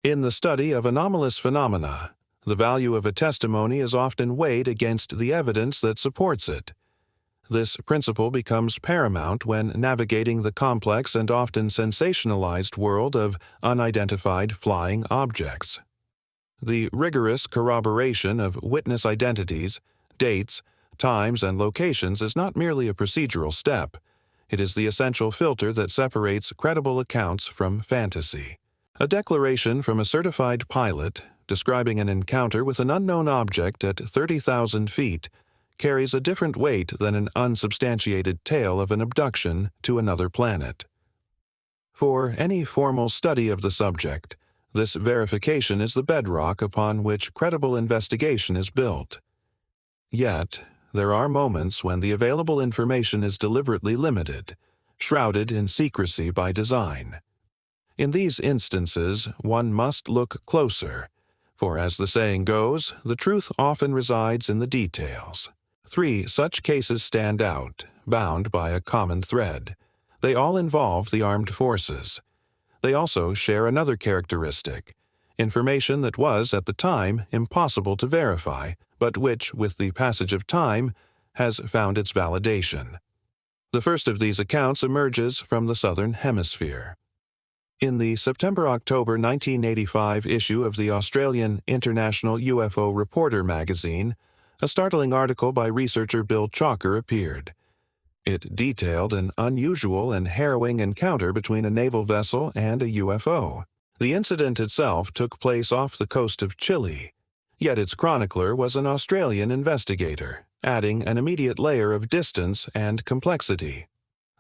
In the study of anomalous phenomena, the value of a testimony is often weighed against the evidence that supports it. This principle becomes paramount when navigating the complex and often sensationalized world of unidentified flying objects. The rigorous corroboration of witness identities, dates, times, and locations is not merely a procedural step. It is the essential filter that separates credible accounts from fantasy. A declaration from a certified pilot describing an encounter with an unknown object at 30,000 feet carries a different weight than an unsubstantiated tale of an abduction to another planet. For any formal study of the subject, this verification is the bedrock upon which credible investigation is built. Yet, there are moments when the available information is deliberately limited, shrouded in secrecy by design. In these instances, one must look closer, for as the saying goes, the truth often resides in the details. 3 such cases stand out, bound by a common thread. They all involve the armed forces. They also share another characteristic, information that was, at the time, impossible to verify, but which, with the passage of time, has found its validation. The first of these accounts emerges from the Southern Hemisphere. In the September-October 1985 issue of the Australian International UFO Reporter magazine, a startling article by researcher Bill Chalker appeared. It detailed an unusual and harrowing encounter between a naval vessel and a UFO. The incident itself took place off the coast of Chile, yet its chronicler was an Australian investigator, adding an immediate layer of distance and complexity.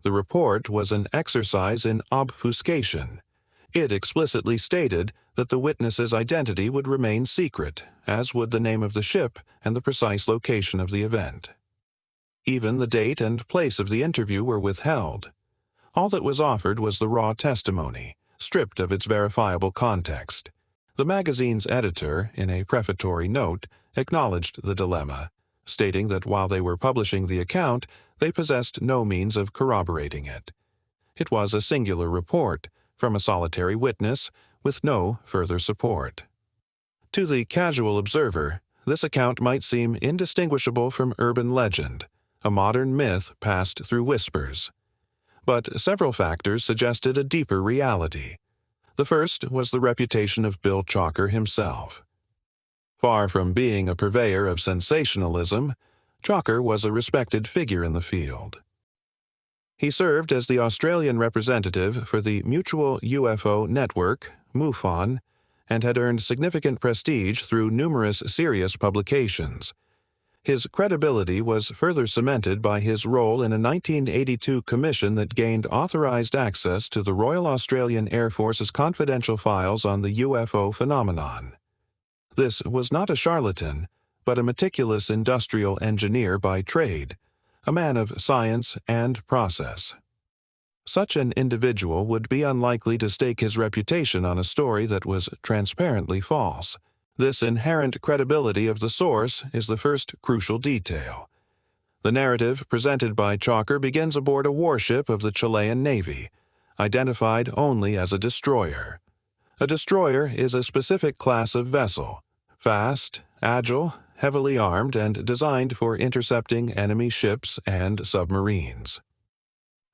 The report was an exercise in obfuscation. It explicitly stated that the witness's identity would remain secret, as would the name of the ship and the precise location of the event. Even the date and place of the interview were withheld. All that was offered was the raw testimony, stripped of its verifiable context. The magazine's editor, in a prefatory note, acknowledged the dilemma, stating that while they were publishing the account, they possessed no means of corroborating it. It was a singular report, from a solitary witness, with no further support. To the casual observer, this account might seem indistinguishable from urban legend, a modern myth passed through whispers. But several factors suggested a deeper reality. The first was the reputation of Bill Chalker himself. Far from being a purveyor of sensationalism, Chalker was a respected figure in the field. He served as the Australian representative for the Mutual UFO Network, MUFON, and had earned significant prestige through numerous serious publications. His credibility was further cemented by his role in a 1982 commission that gained authorized access to the Royal Australian Air Force's confidential files on the UFO phenomenon. This was not a charlatan, but a meticulous industrial engineer by trade, a man of science and process. Such an individual would be unlikely to stake his reputation on a story that was transparently false. This inherent credibility of the source is the first crucial detail. The narrative presented by Chalker begins aboard a warship of the Chilean Navy, identified only as a destroyer. A destroyer is a specific class of vessel, fast, agile, heavily armed, and designed for intercepting enemy ships and submarines.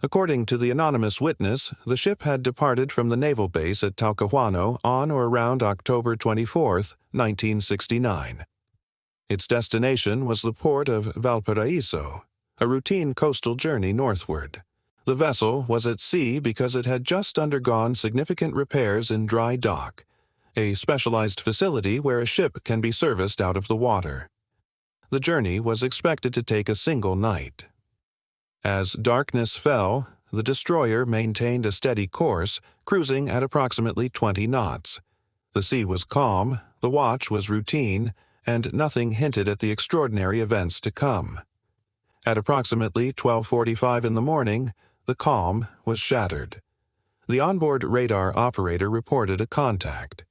According to the anonymous witness, the ship had departed from the naval base at Talcahuano on or around October 24, 1969. Its destination was the port of Valparaiso, a routine coastal journey northward. The vessel was at sea because it had just undergone significant repairs in dry dock, a specialized facility where a ship can be serviced out of the water. The journey was expected to take a single night. As darkness fell, the destroyer maintained a steady course, cruising at approximately 20 knots. The sea was calm, the watch was routine, and nothing hinted at the extraordinary events to come. At approximately 12:45 in the morning, the calm was shattered. The onboard radar operator reported a contact.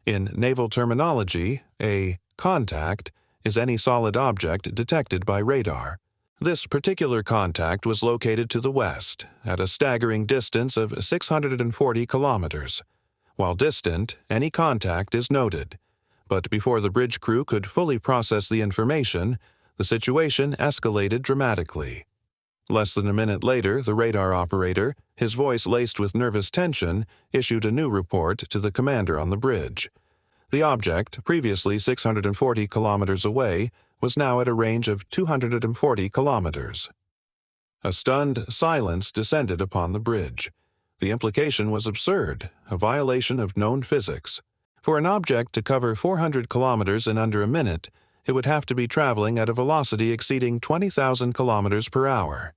In naval terminology, a contact is any solid object detected by radar. This particular contact was located to the west, at a staggering distance of 640 kilometers, While distant, any contact is noted. But before the bridge crew could fully process the information, the situation escalated dramatically. Less than a minute later, the radar operator, his voice laced with nervous tension, issued a new report to the commander on the bridge. The object, previously 640 kilometers away, was now at a range of 240 kilometers. A stunned silence descended upon the bridge. The implication was absurd, a violation of known physics. For an object to cover 400 kilometers in under a minute, it would have to be traveling at a velocity exceeding 20,000 kilometers per hour.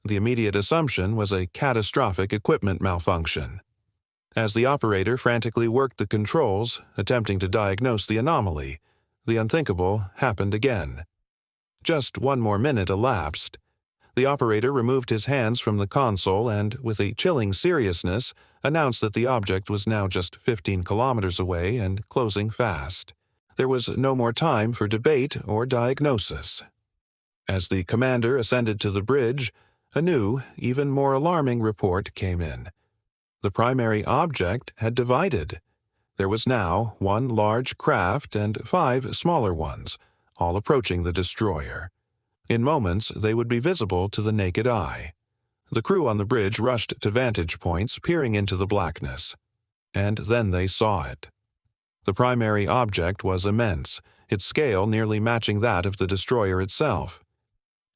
The immediate assumption was a catastrophic equipment malfunction. As the operator frantically worked the controls, attempting to diagnose the anomaly, the unthinkable happened again. Just one more minute elapsed. The operator removed his hands from the console and, with a chilling seriousness, announced that the object was now just 15 kilometers away and closing fast. There was no more time for debate or diagnosis. As the commander ascended to the bridge, a new, even more alarming report came in. The primary object had divided. There was now one large craft and 5 smaller ones, all approaching the destroyer. In moments, they would be visible to the naked eye. The crew on the bridge rushed to vantage points, peering into the blackness. And then they saw it. The primary object was immense, its scale nearly matching that of the destroyer itself.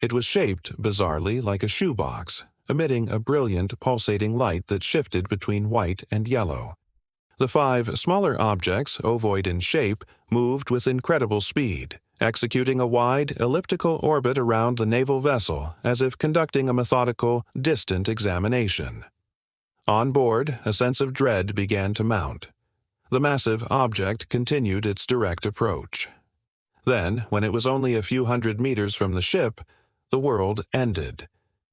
It was shaped, bizarrely, like a shoebox, emitting a brilliant, pulsating light that shifted between white and yellow. The 5 smaller objects, ovoid in shape, moved with incredible speed, executing a wide, elliptical orbit around the naval vessel as if conducting a methodical, distant examination. On board, a sense of dread began to mount. The massive object continued its direct approach. Then, when it was only a few hundred meters from the ship, the world ended.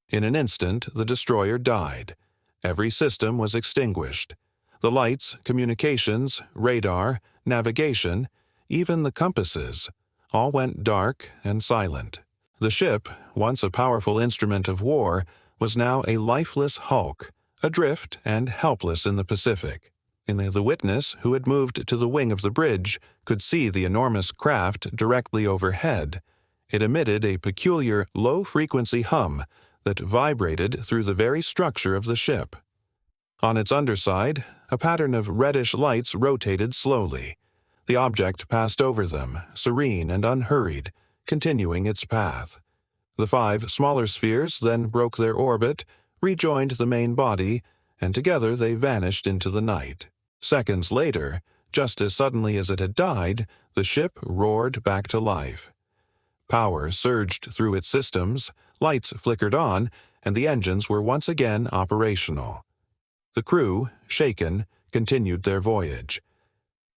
In an instant, the destroyer died. Every system was extinguished. The lights, communications, radar, navigation, even the compasses, all went dark and silent. The ship, once a powerful instrument of war, was now a lifeless hulk, adrift and helpless in the Pacific. The witness, who had moved to the wing of the bridge, could see the enormous craft directly overhead. It emitted a peculiar, low-frequency hum that vibrated through the very structure of the ship. On its underside, a pattern of reddish lights rotated slowly. The object passed over them, serene and unhurried, continuing its path. The 5 smaller spheres then broke their orbit, rejoined the main body, and together they vanished into the night. Seconds later, just as suddenly as it had died, the ship roared back to life. Power surged through its systems, lights flickered on, and the engines were once again operational. The crew, shaken, continued their voyage.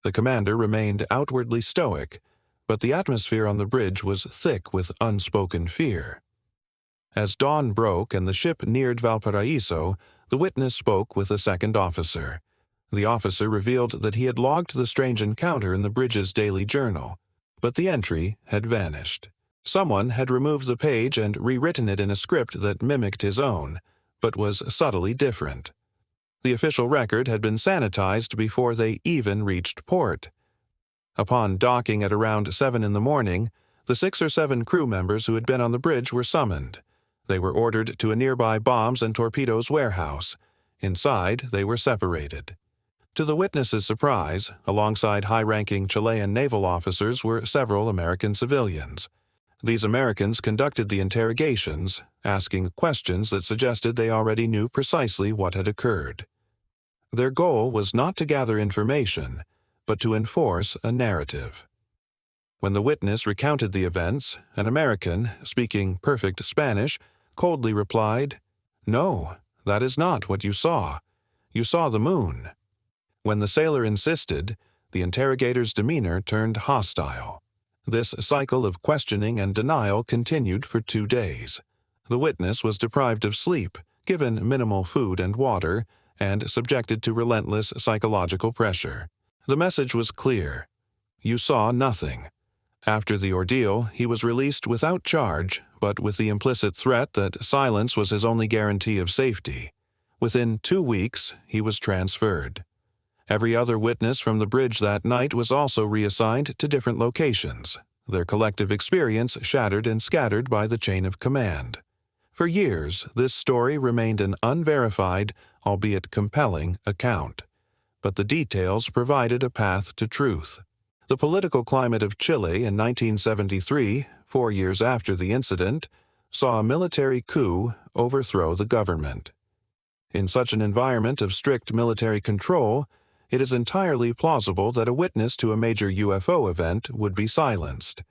The commander remained outwardly stoic, but the atmosphere on the bridge was thick with unspoken fear. As dawn broke and the ship neared Valparaiso, the witness spoke with a second officer. The officer revealed that he had logged the strange encounter in the bridge's daily journal, but the entry had vanished. Someone had removed the page and rewritten it in a script that mimicked his own, but was subtly different. The official record had been sanitized before they even reached port. Upon docking at around 7 in the morning, the 6 or 7 crew members who had been on the bridge were summoned. They were ordered to a nearby bombs and torpedoes warehouse. Inside, they were separated. To the witness's surprise, alongside high-ranking Chilean naval officers were several American civilians. These Americans conducted the interrogations, asking questions that suggested they already knew precisely what had occurred. Their goal was not to gather information, but to enforce a narrative. When the witness recounted the events, an American, speaking perfect Spanish, coldly replied, "No, that is not what you saw. You saw the moon." When the sailor insisted, the interrogator's demeanor turned hostile. This cycle of questioning and denial continued for 2 days. The witness was deprived of sleep, given minimal food and water, and subjected to relentless psychological pressure. The message was clear. You saw nothing. After the ordeal, he was released without charge, but with the implicit threat that silence was his only guarantee of safety. Within 2 weeks, he was transferred. Every other witness from the bridge that night was also reassigned to different locations, their collective experience shattered and scattered by the chain of command. For years, this story remained an unverified, albeit compelling, account, but the details provided a path to truth. The political climate of Chile in 1973, 4 years after the incident, saw a military coup overthrow the government. In such an environment of strict military control, it is entirely plausible that a witness to a major UFO event would be silenced.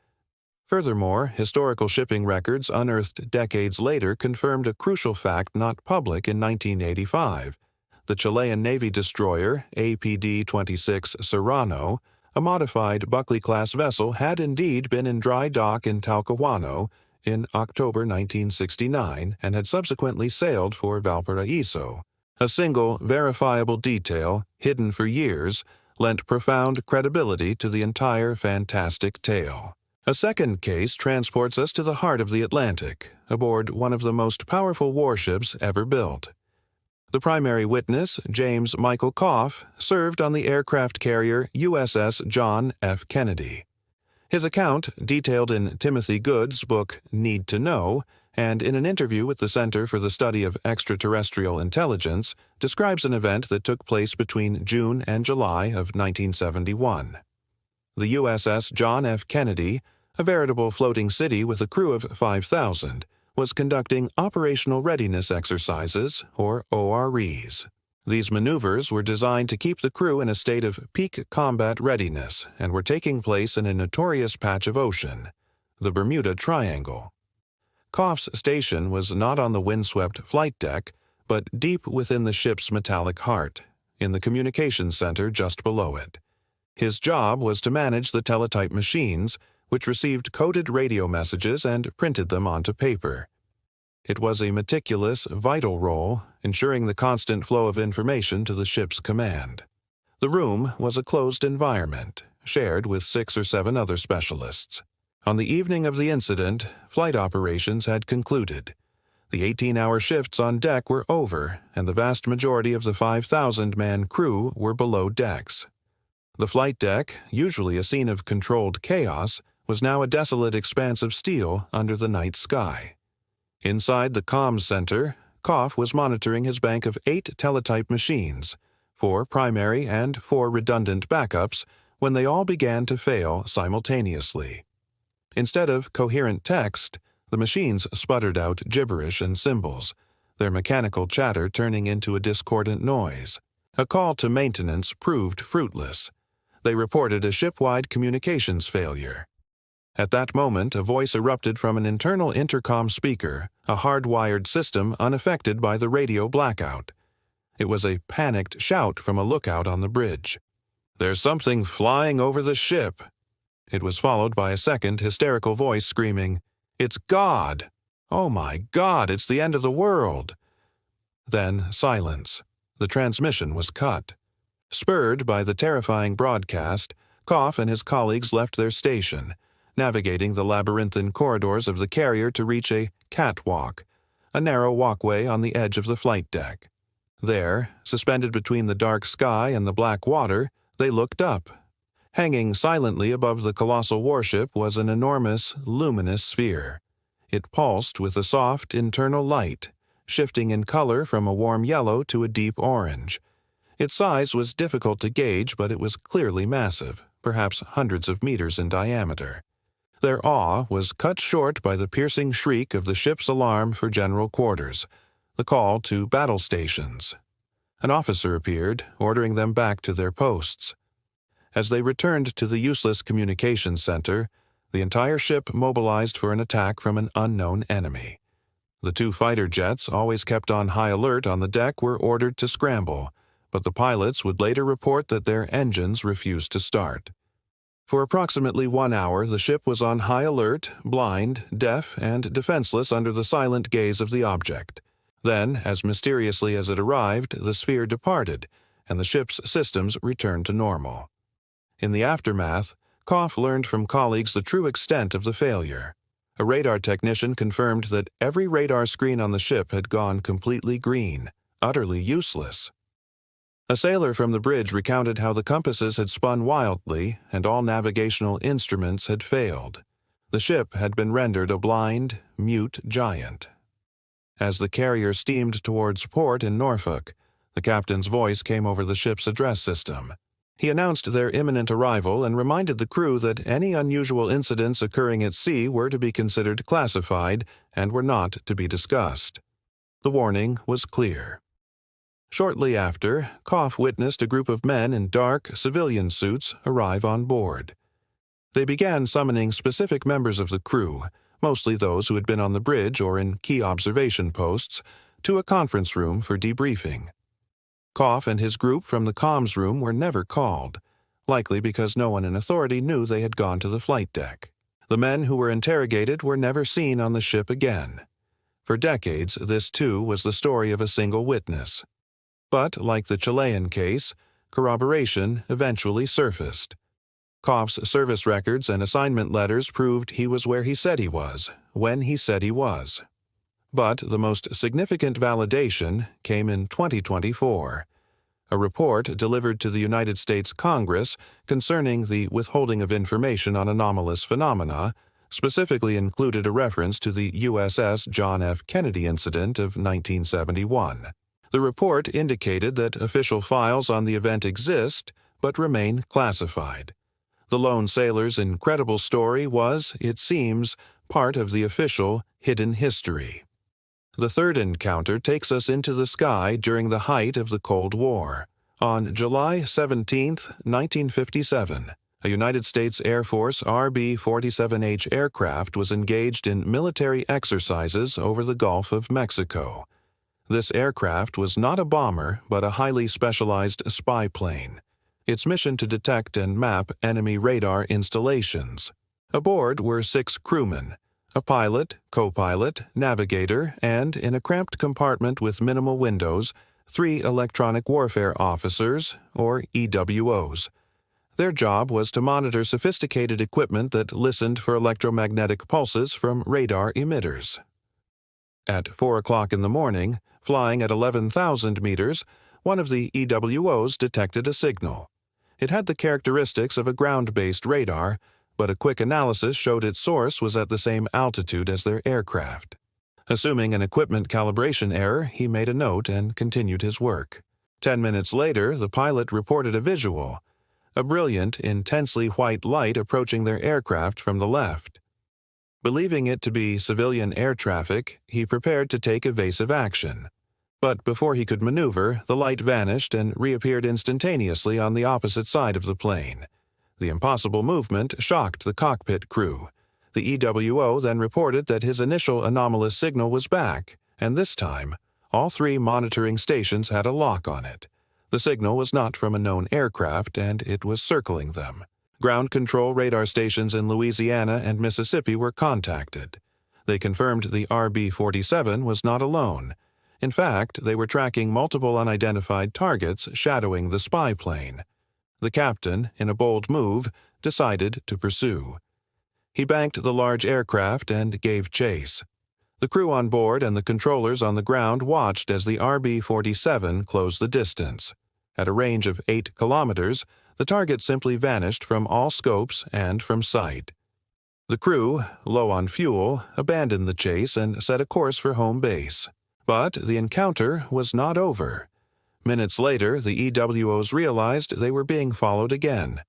Furthermore, historical shipping records unearthed decades later confirmed a crucial fact not public in 1985. The Chilean Navy destroyer APD-26 Serrano, a modified Buckley-class vessel, had indeed been in dry dock in Talcahuano in October 1969 and had subsequently sailed for Valparaiso. A single, verifiable detail, hidden for years, lent profound credibility to the entire fantastic tale. A second case transports us to the heart of the Atlantic, aboard one of the most powerful warships ever built. The primary witness, James Michael Koff, served on the aircraft carrier USS John F. Kennedy. His account, detailed in Timothy Good's book Need to Know, and in an interview with the Center for the Study of Extraterrestrial Intelligence, describes an event that took place between June and July of 1971. The USS John F. Kennedy, a veritable floating city with a crew of 5,000, was conducting operational readiness exercises, or OREs. These maneuvers were designed to keep the crew in a state of peak combat readiness and were taking place in a notorious patch of ocean, the Bermuda Triangle. Koff's station was not on the windswept flight deck, but deep within the ship's metallic heart, in the communications center just below it. His job was to manage the teletype machines, which received coded radio messages and printed them onto paper. It was a meticulous, vital role, ensuring the constant flow of information to the ship's command. The room was a closed environment, shared with 6 or 7 other specialists. On the evening of the incident, flight operations had concluded. The 18-hour shifts on deck were over, and the vast majority of the 5,000-man crew were below decks. The flight deck, usually a scene of controlled chaos, was now a desolate expanse of steel under the night sky. Inside the comms center, Koff was monitoring his bank of 8 teletype machines, 4 primary and 4 redundant backups, when they all began to fail simultaneously. Instead of coherent text, the machines sputtered out gibberish and symbols, their mechanical chatter turning into a discordant noise. A call to maintenance proved fruitless. They reported a ship-wide communications failure. At that moment, a voice erupted from an internal intercom speaker, a hardwired system unaffected by the radio blackout. It was a panicked shout from a lookout on the bridge. "There's something flying over the ship." It was followed by a second hysterical voice screaming, "It's God! Oh my God, it's the end of the world!" Then silence. The transmission was cut. Spurred by the terrifying broadcast, Koff and his colleagues left their station, navigating the labyrinthine corridors of the carrier to reach a catwalk, a narrow walkway on the edge of the flight deck. There, suspended between the dark sky and the black water, they looked up. Hanging silently above the colossal warship was an enormous, luminous sphere. It pulsed with a soft internal light, shifting in color from a warm yellow to a deep orange. Its size was difficult to gauge, but it was clearly massive, perhaps hundreds of meters in diameter. Their awe was cut short by the piercing shriek of the ship's alarm for general quarters, the call to battle stations. An officer appeared, ordering them back to their posts. As they returned to the useless communications center, the entire ship mobilized for an attack from an unknown enemy. The 2 fighter jets, always kept on high alert on the deck, were ordered to scramble, but the pilots would later report that their engines refused to start. For approximately 1 hour, the ship was on high alert, blind, deaf, and defenseless under the silent gaze of the object. Then, as mysteriously as it arrived, the sphere departed, and the ship's systems returned to normal. In the aftermath, Koff learned from colleagues the true extent of the failure. A radar technician confirmed that every radar screen on the ship had gone completely green, utterly useless. A sailor from the bridge recounted how the compasses had spun wildly and all navigational instruments had failed. The ship had been rendered a blind, mute giant. As the carrier steamed towards port in Norfolk, the captain's voice came over the ship's address system. He announced their imminent arrival and reminded the crew that any unusual incidents occurring at sea were to be considered classified and were not to be discussed. The warning was clear. Shortly after, Koff witnessed a group of men in dark, civilian suits arrive on board. They began summoning specific members of the crew, mostly those who had been on the bridge or in key observation posts, to a conference room for debriefing. Koff and his group from the comms room were never called, likely because no one in authority knew they had gone to the flight deck. The men who were interrogated were never seen on the ship again. For decades, this too was the story of a single witness. But, like the Chilean case, corroboration eventually surfaced. Koff's service records and assignment letters proved he was where he said he was, when he said he was. But the most significant validation came in 2024. A report delivered to the United States Congress concerning the withholding of information on anomalous phenomena specifically included a reference to the USS John F. Kennedy incident of 1971. The report indicated that official files on the event exist, but remain classified. The lone sailor's incredible story was, it seems, part of the official hidden history. The third encounter takes us into the sky during the height of the Cold War. On July 17, 1957, a United States Air Force RB-47H aircraft was engaged in military exercises over the Gulf of Mexico. This aircraft was not a bomber, but a highly specialized spy plane, its mission to detect and map enemy radar installations. Aboard were 6 crewmen, a pilot, co-pilot, navigator, and, in a cramped compartment with minimal windows, 3 electronic warfare officers, or EWOs. Their job was to monitor sophisticated equipment that listened for electromagnetic pulses from radar emitters. At 4 o'clock in the morning, flying at 11,000 meters, one of the EWOs detected a signal. It had the characteristics of a ground-based radar, but a quick analysis showed its source was at the same altitude as their aircraft. Assuming an equipment calibration error, he made a note and continued his work. 10 minutes later, the pilot reported a visual, a brilliant, intensely white light approaching their aircraft from the left. Believing it to be civilian air traffic, he prepared to take evasive action. But before he could maneuver, the light vanished and reappeared instantaneously on the opposite side of the plane. The impossible movement shocked the cockpit crew. The EWO then reported that his initial anomalous signal was back, and this time, all 3 monitoring stations had a lock on it. The signal was not from a known aircraft, and it was circling them. Ground control radar stations in Louisiana and Mississippi were contacted. They confirmed the RB-47 was not alone. In fact, they were tracking multiple unidentified targets shadowing the spy plane. The captain, in a bold move, decided to pursue. He banked the large aircraft and gave chase. The crew on board and the controllers on the ground watched as the RB-47 closed the distance. At a range of 8 kilometers, the target simply vanished from all scopes and from sight. The crew, low on fuel, abandoned the chase and set a course for home base. But the encounter was not over. Minutes later, the EWOs realized they were being followed again.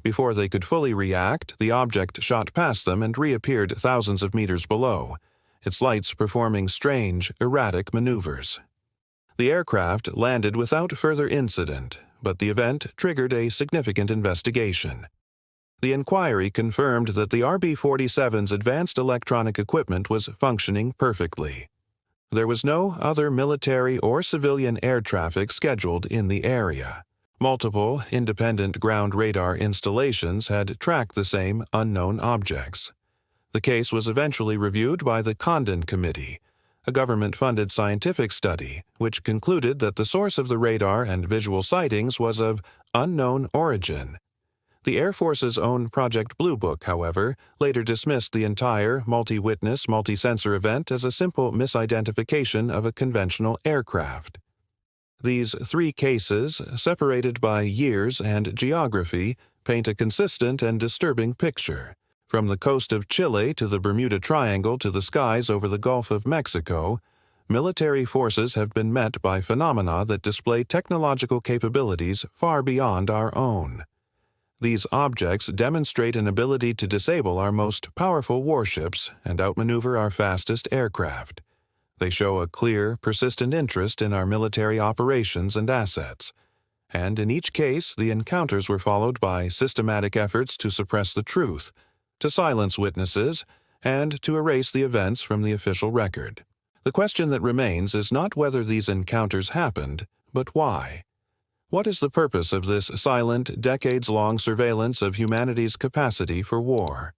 Before they could fully react, the object shot past them and reappeared thousands of meters below, its lights performing strange, erratic maneuvers. The aircraft landed without further incident, but the event triggered a significant investigation. The inquiry confirmed that the RB-47's advanced electronic equipment was functioning perfectly. There was no other military or civilian air traffic scheduled in the area. Multiple, independent ground radar installations had tracked the same unknown objects. The case was eventually reviewed by the Condon Committee, a government-funded scientific study, which concluded that the source of the radar and visual sightings was of unknown origin. The Air Force's own Project Blue Book, however, later dismissed the entire multi-witness, multi-sensor event as a simple misidentification of a conventional aircraft. These three cases, separated by years and geography, paint a consistent and disturbing picture. From the coast of Chile to the Bermuda Triangle to the skies over the Gulf of Mexico, military forces have been met by phenomena that display technological capabilities far beyond our own. These objects demonstrate an ability to disable our most powerful warships and outmaneuver our fastest aircraft. They show a clear, persistent interest in our military operations and assets. And in each case, the encounters were followed by systematic efforts to suppress the truth, to silence witnesses, and to erase the events from the official record. The question that remains is not whether these encounters happened, but why. What is the purpose of this silent, decades-long surveillance of humanity's capacity for war?